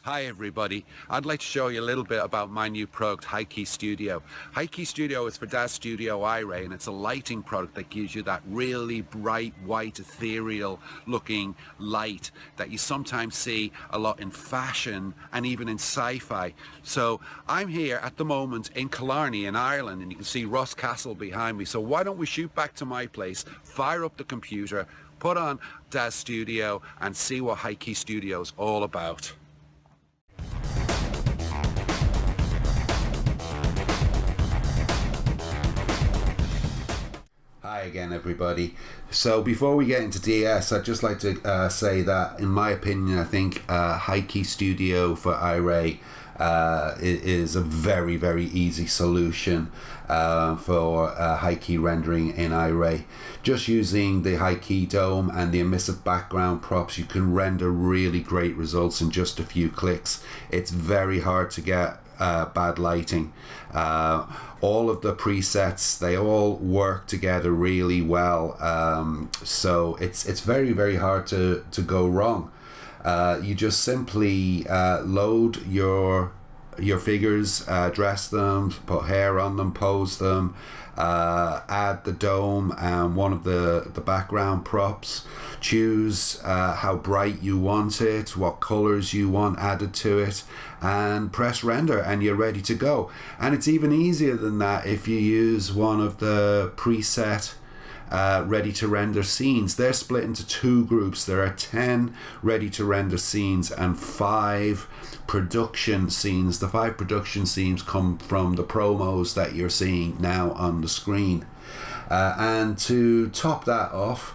Hi everybody, I'd like to show you a little bit about my new product, Key Studio. Key Studio is for Daz Studio Iray, and it's a lighting product that gives you that really bright, white, ethereal looking light that you sometimes see a lot in fashion and even in sci-fi. So I'm here at the moment in Killarney in Ireland, and you can see Ross Castle behind me. So why don't we shoot back to my place, fire up the computer, put on Daz Studio and see what Key Studio is all about. Hi again everybody. So before we get into DS, I'd just like to say that in my opinion I think Key Studio for Iray is a very easy solution for high key rendering in Iray. Just using the high key dome and the emissive background props, you can render really great results in just a few clicks. It's very hard to get bad lighting. All of the presets, they all work together really well, so it's very hard to go wrong. You just simply load your figures, dress them, put hair on them, pose them, add the dome and one of the background props, choose how bright you want it, what colors you want added to it, and press render and you're ready to go. And it's even easier than that if you use one of the preset ready to render scenes. They're split into two groups. There are 10 ready to render scenes and 5 production scenes. The 5 production scenes come from the promos that you're seeing now on the screen. And to top that off,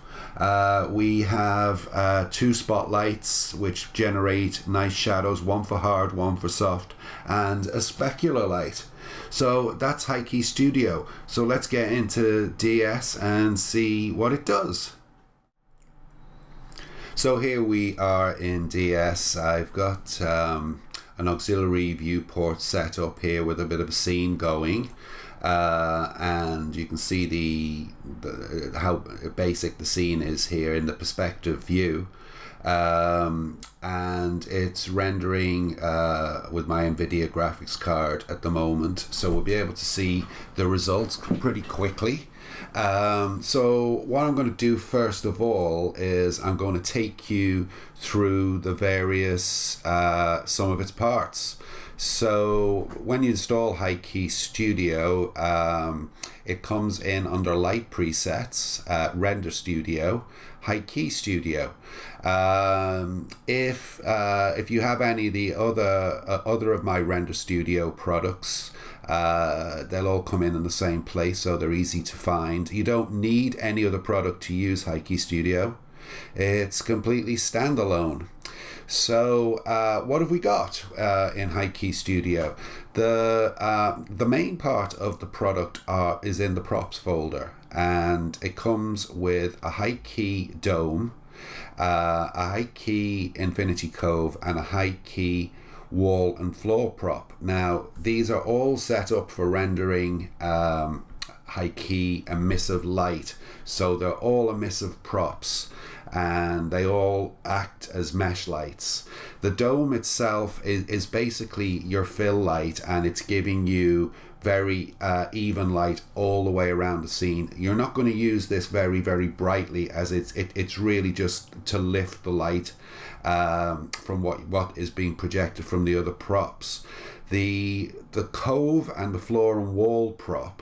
we have 2 spotlights which generate nice shadows, one for hard, one for soft, and a specular light. So that's Key Studio. So let's get into DS and see what it does. So here we are in DS. I've got an auxiliary viewport set up here with a bit of a scene going. And you can see how basic the scene is here in the perspective view, and it's rendering with my NVIDIA graphics card at the moment, so we'll be able to see the results pretty quickly. So what I'm going to do first of all is I'm going to take you through the various some of its parts. So when you install Key Studio, it comes in under Light Presets, Render Studio, Key Studio. If you have any of the other of my Render Studio products, they'll all come in the same place, so they're easy to find. You don't need any other product to use Key Studio. It's completely standalone. So what have we got in Key Studio? The main part of the product is in the props folder, and it comes with a high key dome, a high key infinity cove, and a high key wall and floor prop. Now these are all set up for rendering high key emissive light, so they're all emissive props and they all act as mesh lights. The dome itself is basically your fill light, and it's giving you very even light all the way around the scene. You're not going to use this very brightly, as it's really just to lift the light from what is being projected from the other props. The cove and the floor and wall prop,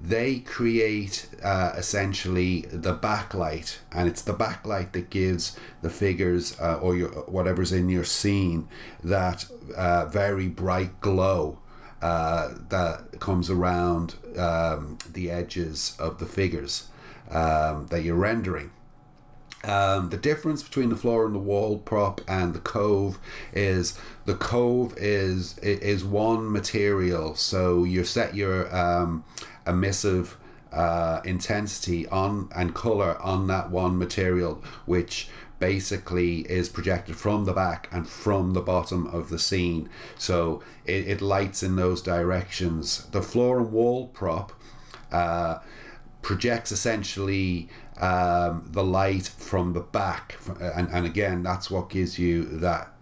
they create essentially the backlight, and it's the backlight that gives the figures or whatever's in your scene that very bright glow that comes around the edges of the figures that you're rendering. The difference between the floor and the wall prop and the cove is the cove is one material, so you set your emissive intensity on and color on that one material, which basically is projected from the back and from the bottom of the scene, so it lights in those directions. The floor and wall prop, projects essentially the light from the back, and again, that's what gives you that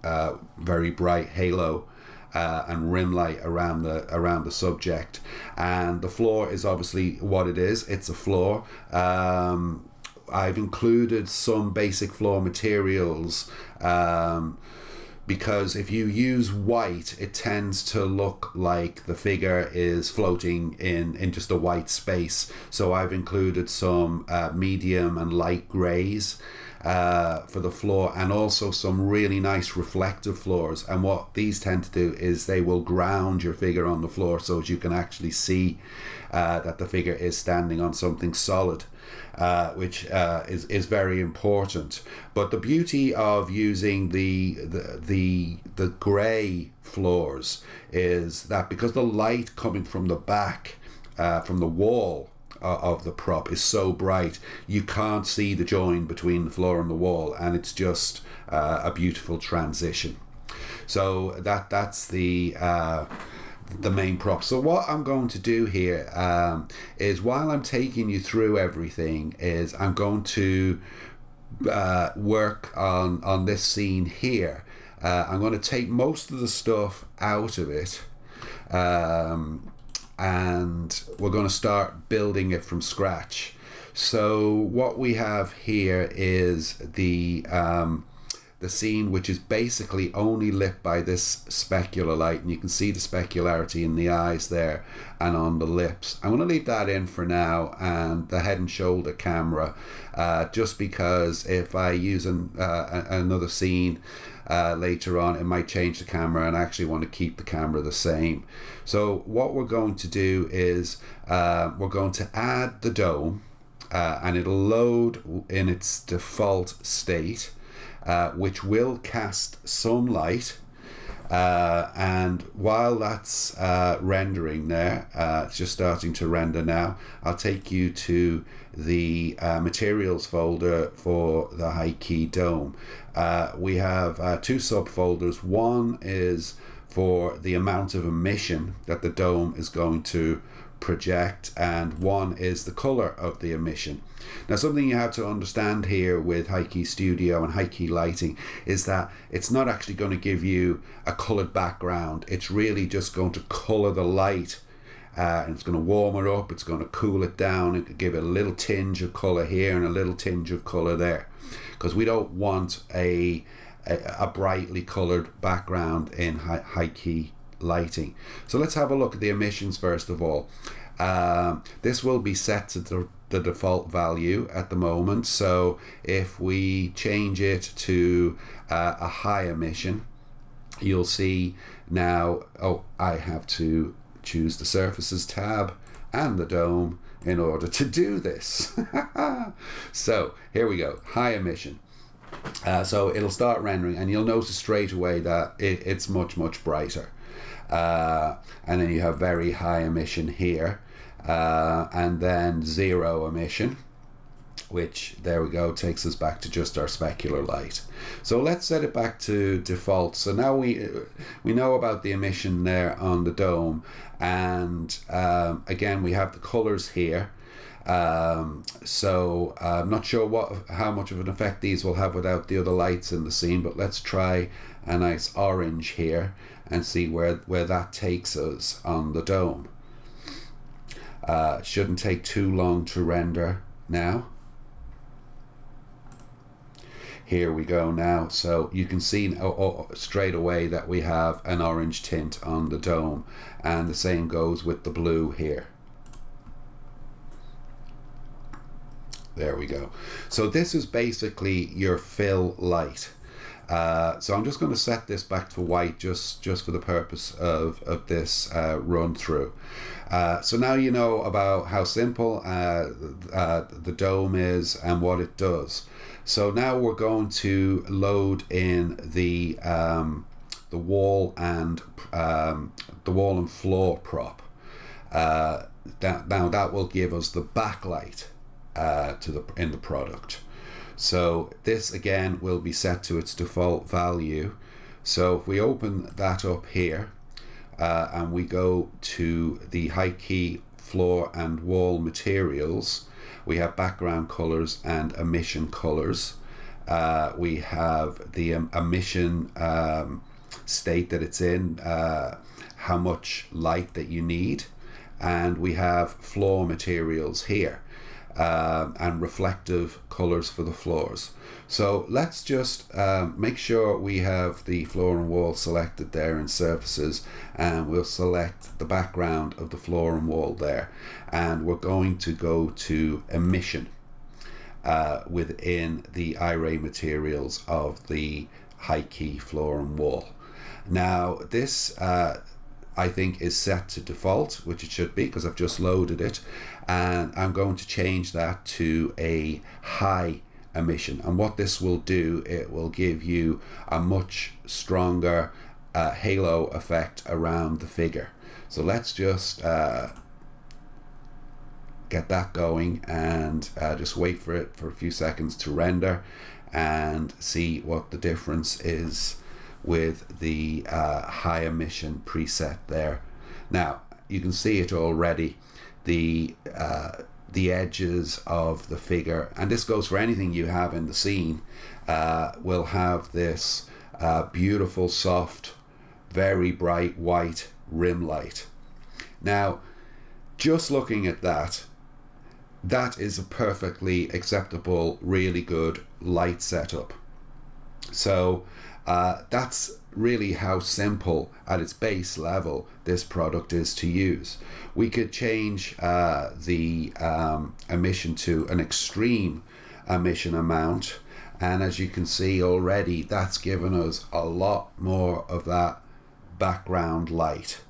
very bright halo and rim light around the subject. And the floor is obviously what it is. It's a floor. I've included some basic floor materials because if you use white, it tends to look like the figure is floating in just a white space. So I've included some medium and light grays for the floor, and also some really nice reflective floors. And what these tend to do is they will ground your figure on the floor so that you can actually see that the figure is standing on something solid. Which is very important. But the beauty of using the grey floors is that because the light coming from the back, from the wall of the prop is so bright, you can't see the join between the floor and the wall, and it's just a beautiful transition. So that's the main prop. So what I'm going to do here is, while I'm taking you through everything, is I'm going to work on this scene here. I'm going to take most of the stuff out of it, and we're going to start building it from scratch. So what we have here is the scene, which is basically only lit by this specular light, and you can see the specularity in the eyes there and on the lips. I'm going to leave that in for now, and the head and shoulder camera, just because if I use another scene later on, it might change the camera, and I actually want to keep the camera the same. So what we're going to do is we're going to add the dome, and it'll load in its default state, which will cast some light, and while that's rendering there, it's just starting to render now, I'll take you to the materials folder for the high key dome. We have two subfolders. One is for the amount of emission that the dome is going to project, and one is the color of the emission. Now, something you have to understand here with high key studio and high key lighting is that it's not actually going to give you a colored background. It's really just going to color the light, and it's going to warm it up, it's going to cool it down, it could give it a little tinge of color here and a little tinge of color there, because we don't want a brightly colored background in high key lighting. So let's have a look at the emissions first of all. This will be set to the default value at the moment. So if we change it to a high emission, you'll see now, I have to choose the surfaces tab and the dome in order to do this. So here we go, high emission. So it'll start rendering, and you'll notice straight away that it's much brighter. And then you have very high emission here, and then zero emission, which, there we go, takes us back to just our specular light. So let's set it back to default. So now we know about the emission there on the dome, and again we have the colors here. So I'm not sure how much of an effect these will have without the other lights in the scene, but let's try a nice orange here and see where that takes us on the dome. Shouldn't take too long to render now. Here we go now. So you can see straight away that we have an orange tint on the dome, and the same goes with the blue here. There we go. So this is basically your fill light. So I'm just going to set this back to white just for the purpose of this run through. So now you know about how simple the dome is and what it does. So now we're going to load in the wall and floor prop. Now that will give us the backlight in the product. So this again will be set to its default value. So if we open that up here and we go to the high key floor and wall materials, We have background colors and emission colors. We have the emission state that it's in, how much light that you need, and we have floor materials here, and reflective colors for the floors. So let's just make sure we have the floor and wall selected there in surfaces, and we'll select the background of the floor and wall there, and we're going to go to emission within the Iray materials of the high key floor and wall. Now this I think is set to default, which it should be because I've just loaded it, and I'm going to change that to a high emission. And what this will do, it will give you a much stronger halo effect around the figure. So let's just get that going and just wait for it for a few seconds to render and see what the difference is with the high emission preset there. Now you can see it already, the edges of the figure, and this goes for anything you have in the scene, will have this beautiful soft, very bright white rim light. Now just looking at that is a perfectly acceptable, really good light setup. So that's really how simple at its base level this product is to use. We could change the emission to an extreme emission amount, and as you can see already, that's given us a lot more of that background light.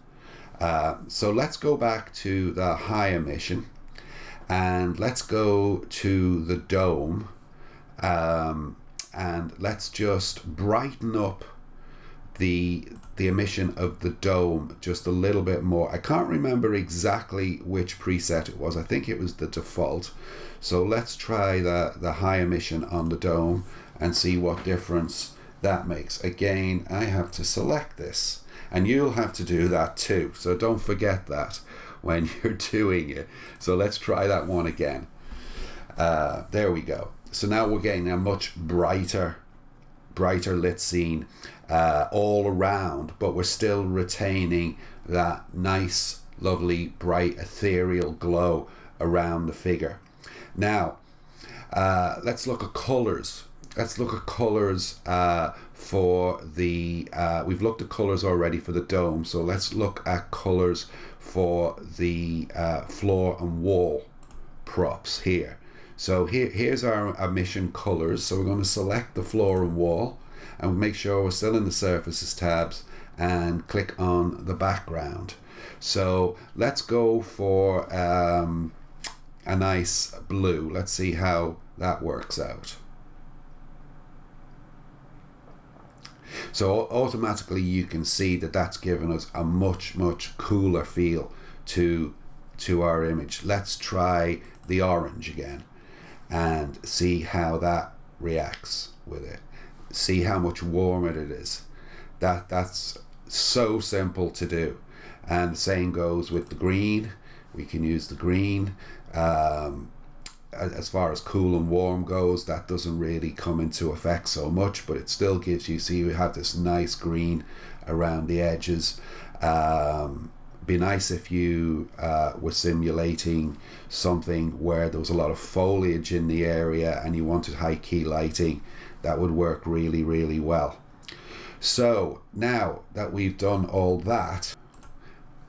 So let's go back to the high emission, and let's go to the dome, and let's just brighten up the emission of the dome just a little bit more. I can't remember exactly which preset it was. I think it was the default. So let's try the high emission on the dome and see what difference that makes. Again, I have to select this, and you'll have to do that too, so don't forget that when you're doing it. So let's try that one again. There we go. So now we're getting a much brighter lit scene all around, but we're still retaining that nice, lovely, bright, ethereal glow around the figure. Now let's look at colors. Let's look at colors for the we've looked at colors already for the dome, so let's look at colors for the floor and wall props here. So here's our emission colors. So we're going to select the floor and wall, and make sure we're still in the surfaces tabs, and click on the background. So let's go for a nice blue. Let's see how that works out. So automatically you can see that that's given us a much cooler feel to our image. Let's try the orange again and see how that reacts with it. See how much warmer it is. That's so simple to do. And the same goes with the green. We can use the green. As far as cool and warm goes, that doesn't really come into effect so much, but it still gives you, see, we have this nice green around the edges. Be nice if you were simulating something where there was a lot of foliage in the area and you wanted high key lighting. That would work really well. So now that we've done all that,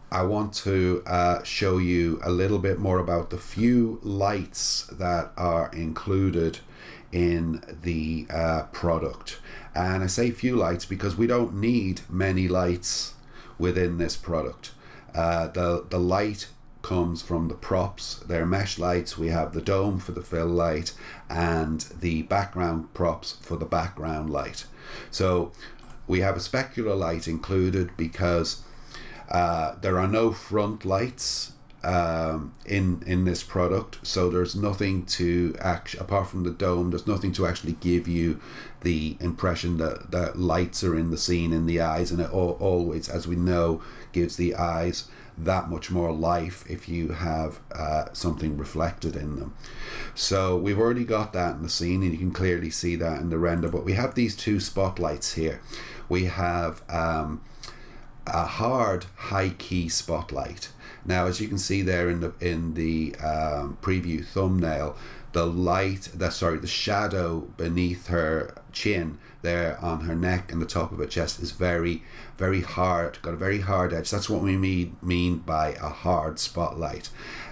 I want to show you a little bit more about the few lights that are included in the product. And I say few lights because we don't need many lights within this product. The light comes from the props. They're mesh lights. We have the dome for the fill light and the background props for the background light. So we have a specular light included because there are no front lights in this product, so there's nothing to apart from the dome, there's nothing to actually give you the impression that lights are in the scene in the eyes, and it always, as we know, gives the eyes that much more life if you have something reflected in them. So we've already got that in the scene, and you can clearly see that in the render. But we have these two spotlights here. We have a hard high key spotlight. Now, as you can see there in the preview thumbnail, the shadow beneath her chin there on her neck and the top of her chest is very, very hard, got a very hard edge. That's what we mean by a hard spotlight.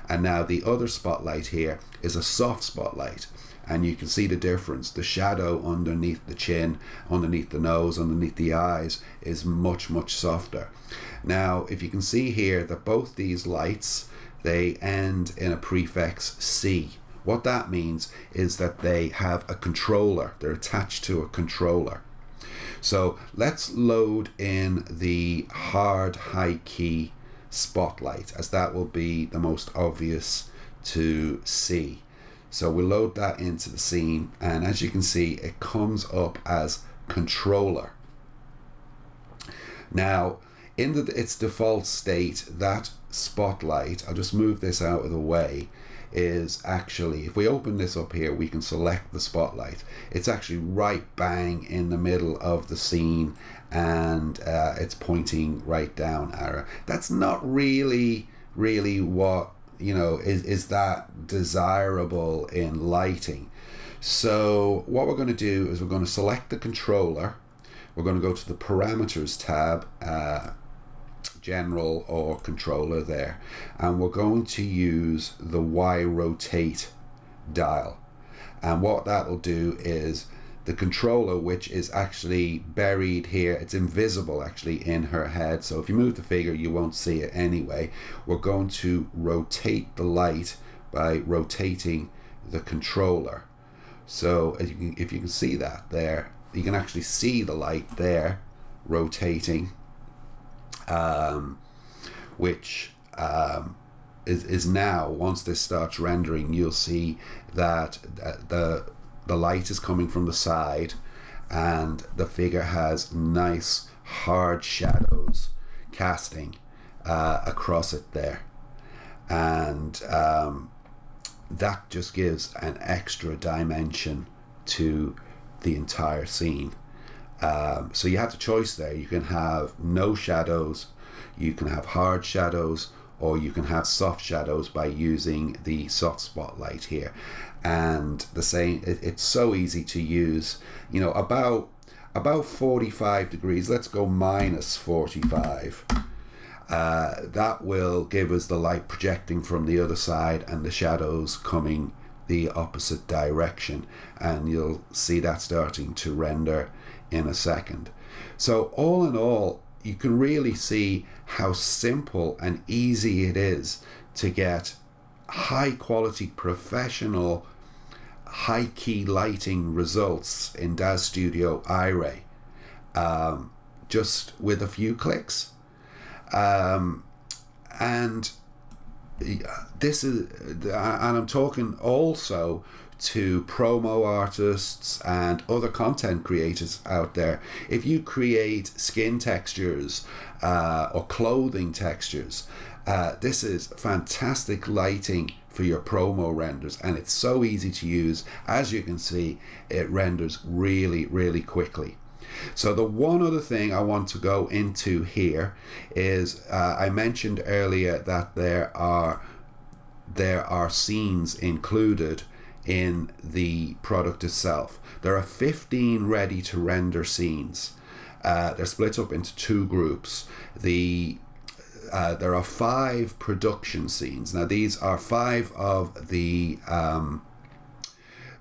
And now the other spotlight here is a soft spotlight, and you can see the difference. The shadow underneath the chin, underneath the nose, underneath the eyes is much, much softer. Now, if you can see here that both these lights, they end in a prefix C. What that means is that they have a controller. They're attached to a controller. So let's load in the hard high key spotlight, as that will be the most obvious to see. So we'll load that into the scene, and as you can see, it comes up as controller. Now, in its default state, that spotlight, I'll just move this out of the way, is actually, if we open this up here, we can select the spotlight. It's actually right bang in the middle of the scene, and it's pointing right down at her. That's not really what, is that desirable in lighting. So what we're going to do is we're going to select the controller. We're going to go to the parameters tab, general or controller there, and we're going to use the Y rotate dial. And what that'll do is the controller, which is actually buried here, it's invisible actually in her head, so if you move the figure you won't see it anyway. We're going to rotate the light by rotating the controller. So if you can see that there, you can actually see the light there rotating, which is now, once this starts rendering, you'll see that the light is coming from the side, and the figure has nice hard shadows casting across it there, and that just gives an extra dimension to the entire scene. So you have the choice there. You can have no shadows, you can have hard shadows, or you can have soft shadows by using the soft spotlight here. And the same, it's so easy to use. About 45 degrees, let's go minus 45. That will give us the light projecting from the other side and the shadows coming the opposite direction, and you'll see that starting to render in a second. So all in all, you can really see how simple and easy it is to get high quality professional high key lighting results in Daz Studio Iray, just with a few clicks. And this is, and I'm talking also to promo artists and other content creators out there. If you create skin textures or clothing textures, this is fantastic lighting for your promo renders, and it's so easy to use. As you can see, it renders really, really quickly. So the one other thing I want to go into here is I mentioned earlier that there are scenes included in the product itself. There are 15 ready to render scenes. They're split up into two groups. There are 5 production scenes. Now these are 5 of the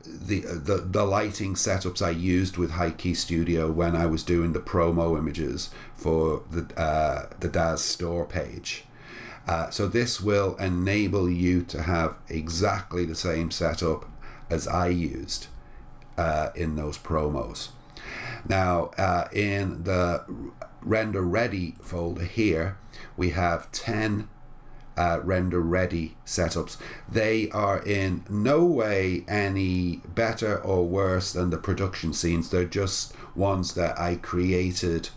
lighting setups I used with Key Studio when I was doing the promo images for the Daz store page. So this will enable you to have exactly the same setup as I used in those promos. Now in the render ready folder here, we have 10 render ready setups. They are in no way any better or worse than the production scenes. They're just ones that I created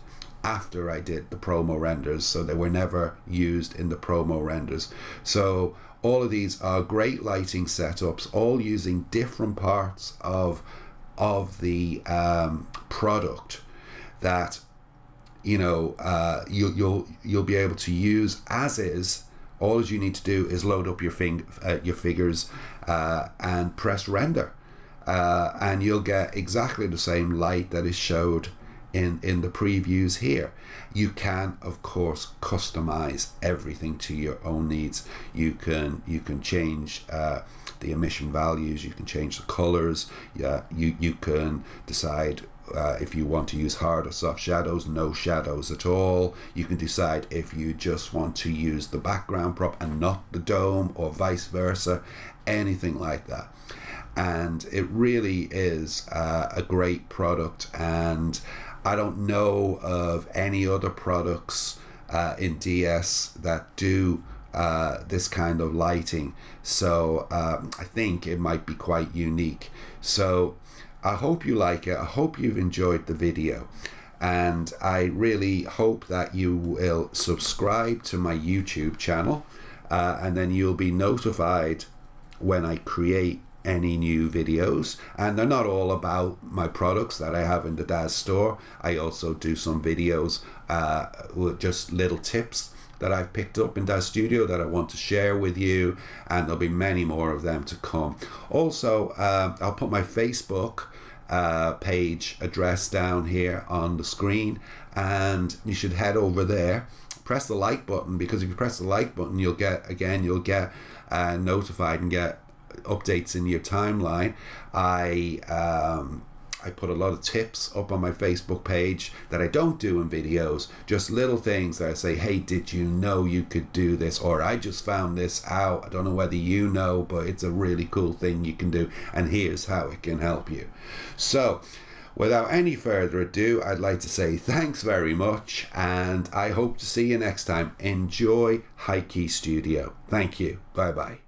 after I did the promo renders, so they were never used in the promo renders. So all of these are great lighting setups, all using different parts of the product that you'll be able to use as is. All you need to do is load up your figures and press render, and you'll get exactly the same light that is showed in the previews here. You can, of course, customize everything to your own needs. You can change the emission values, you can change the colors, you can decide if you want to use hard or soft shadows, no shadows at all. You can decide if you just want to use the background prop and not the dome, or vice versa, anything like that. And it really is a great product, and I don't know of any other products in DS that do this kind of lighting, so I think it might be quite unique. So I hope you like it. I hope you've enjoyed the video, and I really hope that you will subscribe to my YouTube channel, and then you'll be notified when I create any new videos. And they're not all about my products that I have in the Daz store. I also do some videos with just little tips that I've picked up in Daz Studio that I want to share with you, and there'll be many more of them to come. Also, I'll put my Facebook page address down here on the screen, and you should head over there, press the like button, because if you press the like button, you'll get notified and get updates in your timeline. I put a lot of tips up on my Facebook page that I don't do in videos, just little things that I say, hey, did you know you could do this? Or I just found this out. I don't know whether you know, but it's a really cool thing you can do, and here's how it can help you. So without any further ado, I'd like to say thanks very much, and I hope to see you next time. Enjoy Key Studio. Thank you. Bye-bye.